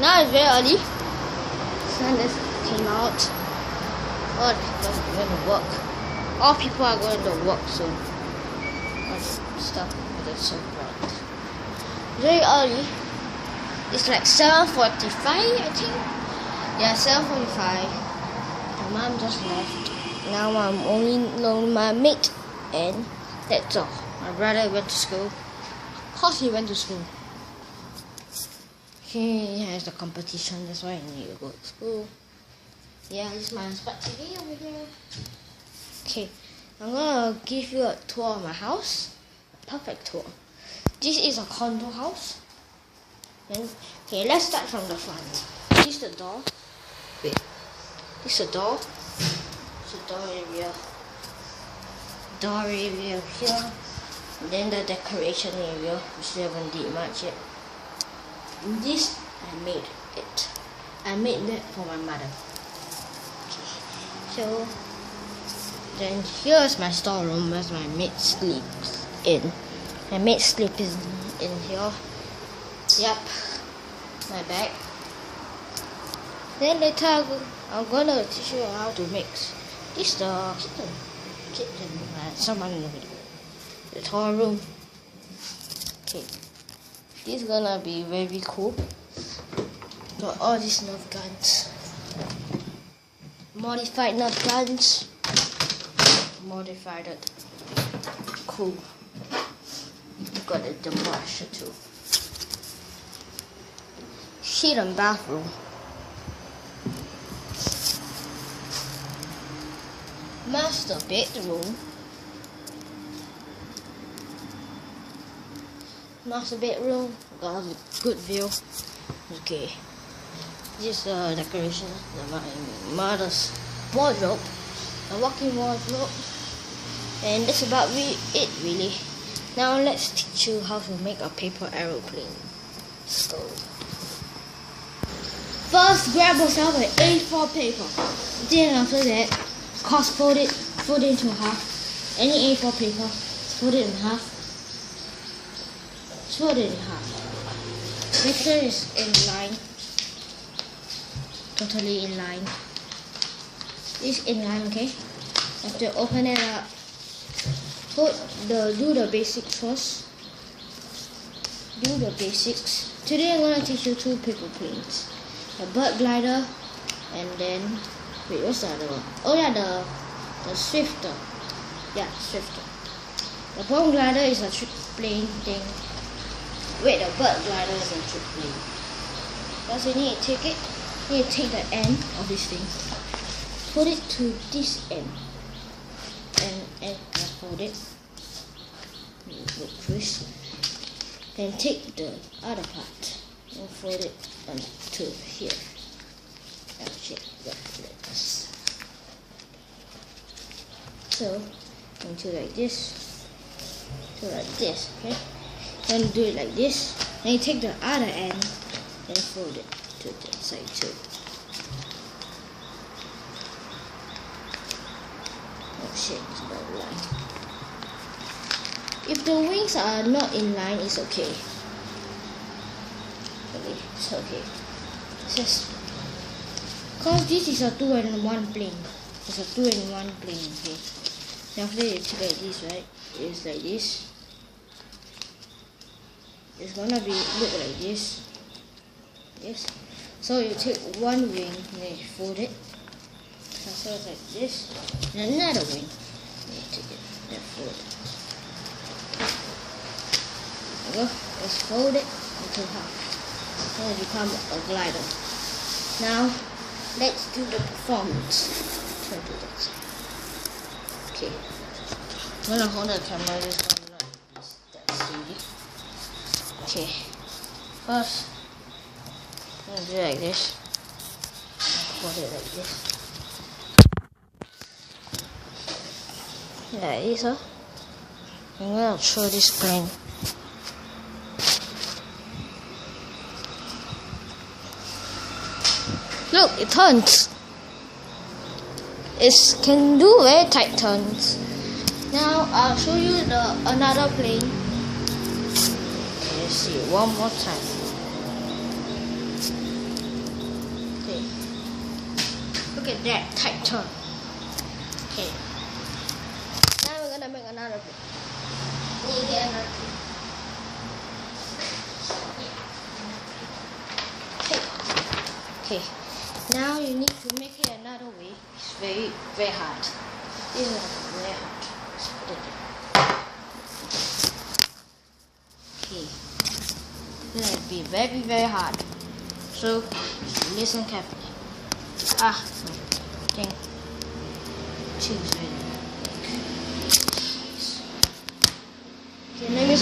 Now it's very early. Sun just came out. All the people are going to work. All people are going to work soon. All the stuff is so bright. Very early. It's like 7:45, I think. Yeah, 7:45. My mom just left. Now I'm only alone with my mate, and that's all. My brother went to school. Of course he went to school. He has a competition, that's why I need to go to school. Yeah, this is my spot TV over here. Okay, I'm gonna give you a tour of my house. A perfect tour. This is a condo house. And, okay, let's start from the front. This is the door. Wait, this is the door. This is the door area. Door area here. And then the decoration area, which we haven't did much yet. This I made it. I made that for my mother. Okay. So then here's my storeroom where my maid sleeps in. My maid sleeps in here. Yep. My bag. Then later I'm gonna teach you how to mix. This is the kitchen. Someone in the video. The toy room. Okay. This is gonna be very cool. Got all these Nerf guns. Modified Nerf guns. Modified it. Cool. Got a demolisher too. Hidden bathroom. Master bedroom. Master bedroom, got a good view. Okay, this decoration of my mother's wardrobe, a walking wardrobe, and that's about it really. Now let's teach you how to make a paper aeroplane. So first grab yourself an A4 paper. Then after that, fold it into half. Any A4 paper, fold it in half. Fold it in half. Make sure it's in line. Totally in line. It's in line, okay? After open it up, do the basics first. Do the basics. Today I'm gonna teach you two paper planes. A bird glider, and then wait, what's the other one? Oh yeah, the Swifter. Yeah, Swifter. The bomb glider is a trick plane thing. Wait, the bird glider is a trick plane. First you need to take it. You need to take the end of this thing. Put it to this end. And fold it. With twist. Then take the other part and fold it onto here. So into like this. So like this, okay? Then do it like this. Then you take the other end and fold it to the side too. Oh shit, it's not in line. If the wings are not in line, it's okay. Okay, it's okay. It's just cause this is a 2-in-1 plane. It's a 2-in-1 plane, okay? Then after you take like this, right? It's like this. It's gonna look like this. Yes. So you take one wing, then you fold it. So it's like this. And another wing. Then you take it, then fold it. There you go. Just fold it into half. Then it becomes a glider. Now let's do the performance. Try to do that. Okay. I'm gonna hold the camera this one, not that CD. Okay, first I'm gonna do it like this. Hold it like this. Like this, huh? I'm gonna throw this plane. Look, it turns. It can do very tight turns. Now I'll show you another plane. Let's see one more time. Look at that tight turn. Okay. Now we're gonna make another bit. You get another bit. Okay. Now you need to make it another way. It's very, very hard. This is very hard. Okay. This will be very, very hard. So listen carefully. Thing. Choose it. Okay, let me